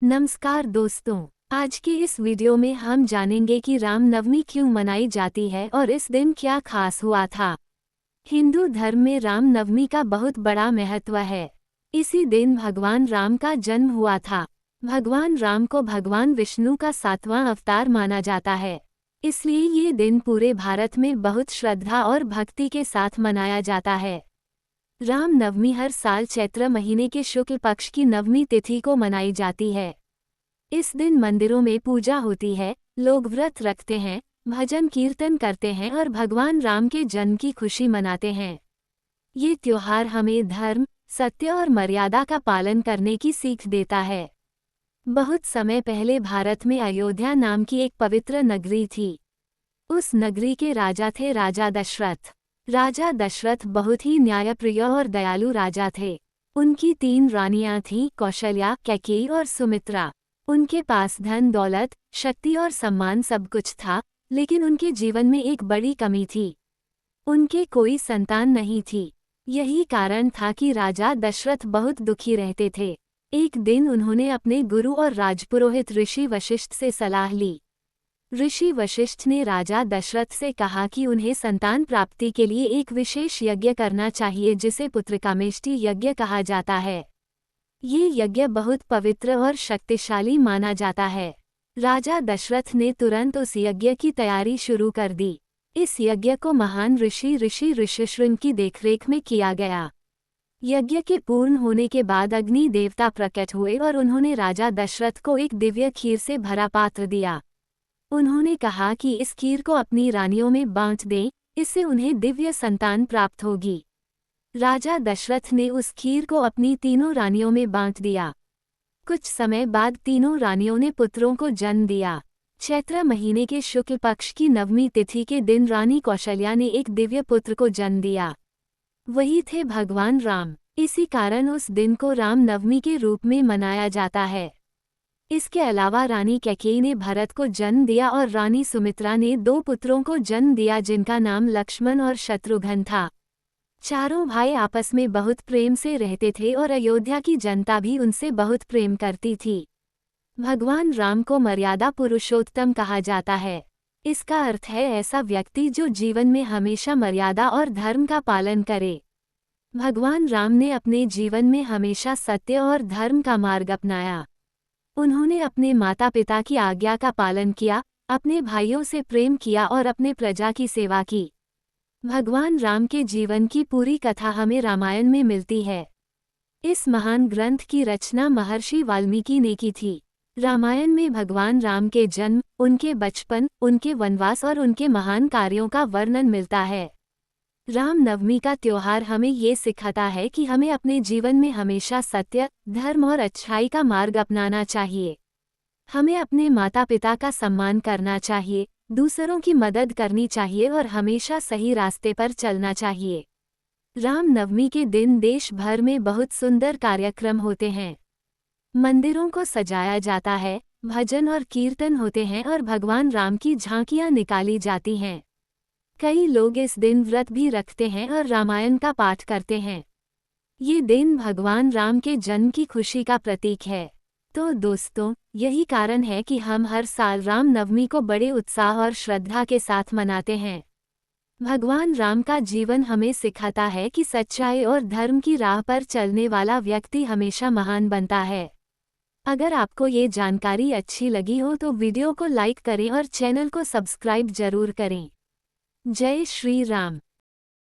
नमस्कार दोस्तों, आज के इस वीडियो में हम जानेंगे कि रामनवमी क्यों मनाई जाती है और इस दिन क्या खास हुआ था। हिंदू धर्म में रामनवमी का बहुत बड़ा महत्व है। इसी दिन भगवान राम का जन्म हुआ था। भगवान राम को भगवान विष्णु का 7वां अवतार माना जाता है, इसलिए ये दिन पूरे भारत में बहुत श्रद्धा और भक्ति के साथ मनाया जाता है। रामनवमी हर साल चैत्र महीने के शुक्ल पक्ष की नवमी तिथि को मनाई जाती है। इस दिन मंदिरों में पूजा होती है, लोग व्रत रखते हैं, भजन कीर्तन करते हैं और भगवान राम के जन्म की खुशी मनाते हैं। ये त्योहार हमें धर्म, सत्य और मर्यादा का पालन करने की सीख देता है। बहुत समय पहले भारत में अयोध्या नाम की एक पवित्र नगरी थी। उस नगरी के राजा थे राजा दशरथ। राजा दशरथ बहुत ही न्यायप्रिय और दयालु राजा थे। उनकी 3 रानियां थीं, कौशल्या, कैकेयी और सुमित्रा। उनके पास धन दौलत, शक्ति और सम्मान सब कुछ था, लेकिन उनके जीवन में एक बड़ी कमी थी। उनके कोई संतान नहीं थी। यही कारण था कि राजा दशरथ बहुत दुखी रहते थे। एक दिन उन्होंने अपने गुरु और राजपुरोहित ऋषि वशिष्ठ से सलाह ली। ऋषि वशिष्ठ ने राजा दशरथ से कहा कि उन्हें संतान प्राप्ति के लिए एक विशेष यज्ञ करना चाहिए, जिसे पुत्रकामेष्टि यज्ञ कहा जाता है। ये यज्ञ बहुत पवित्र और शक्तिशाली माना जाता है। राजा दशरथ ने तुरंत उस यज्ञ की तैयारी शुरू कर दी। इस यज्ञ को महान ऋषि ऋषिशृंग की देखरेख में किया गया। यज्ञ के पूर्ण होने के बाद अग्नि देवता प्रकट हुए और उन्होंने राजा दशरथ को एक दिव्य खीर से भरा पात्र दिया। उन्होंने कहा कि इस खीर को अपनी रानियों में बांट दें, इससे उन्हें दिव्य संतान प्राप्त होगी। राजा दशरथ ने उस खीर को अपनी 3 रानियों में बांट दिया। कुछ समय बाद 3 रानियों ने पुत्रों को जन्म दिया। चैत्र महीने के शुक्ल पक्ष की नवमी तिथि के दिन रानी कौशल्या ने एक दिव्य पुत्र को जन्म दिया। वही थे भगवान राम। इसी कारण उस दिन को रामनवमी के रूप में मनाया जाता है। इसके अलावा रानी कैकेयी ने भरत को जन्म दिया और रानी सुमित्रा ने 2 पुत्रों को जन्म दिया, जिनका नाम लक्ष्मण और शत्रुघ्न था। चारों भाई आपस में बहुत प्रेम से रहते थे और अयोध्या की जनता भी उनसे बहुत प्रेम करती थी। भगवान राम को मर्यादा पुरुषोत्तम कहा जाता है। इसका अर्थ है ऐसा व्यक्ति जो जीवन में हमेशा मर्यादा और धर्म का पालन करे। भगवान राम ने अपने जीवन में हमेशा सत्य और धर्म का मार्ग अपनाया। उन्होंने अपने माता पिता की आज्ञा का पालन किया, अपने भाइयों से प्रेम किया और अपने प्रजा की सेवा की। भगवान राम के जीवन की पूरी कथा हमें रामायण में मिलती है। इस महान ग्रंथ की रचना महर्षि वाल्मीकि ने की थी। रामायण में भगवान राम के जन्म, उनके बचपन, उनके वनवास और उनके महान कार्यों का वर्णन मिलता है। रामनवमी का त्योहार हमें ये सिखाता है कि हमें अपने जीवन में हमेशा सत्य, धर्म और अच्छाई का मार्ग अपनाना चाहिए। हमें अपने माता पिता का सम्मान करना चाहिए, दूसरों की मदद करनी चाहिए और हमेशा सही रास्ते पर चलना चाहिए। रामनवमी के दिन देश भर में बहुत सुंदर कार्यक्रम होते हैं। मंदिरों को सजाया जाता है, भजन और कीर्तन होते हैं और भगवान राम की झांकियां निकाली जाती हैं। कई लोग इस दिन व्रत भी रखते हैं और रामायण का पाठ करते हैं। ये दिन भगवान राम के जन्म की खुशी का प्रतीक है। तो दोस्तों, यही कारण है कि हम हर साल रामनवमी को बड़े उत्साह और श्रद्धा के साथ मनाते हैं। भगवान राम का जीवन हमें सिखाता है कि सच्चाई और धर्म की राह पर चलने वाला व्यक्ति हमेशा महान बनता है। अगर आपको ये जानकारी अच्छी लगी हो तो वीडियो को लाइक करें और चैनल को सब्सक्राइब जरूर करें। जय श्री राम।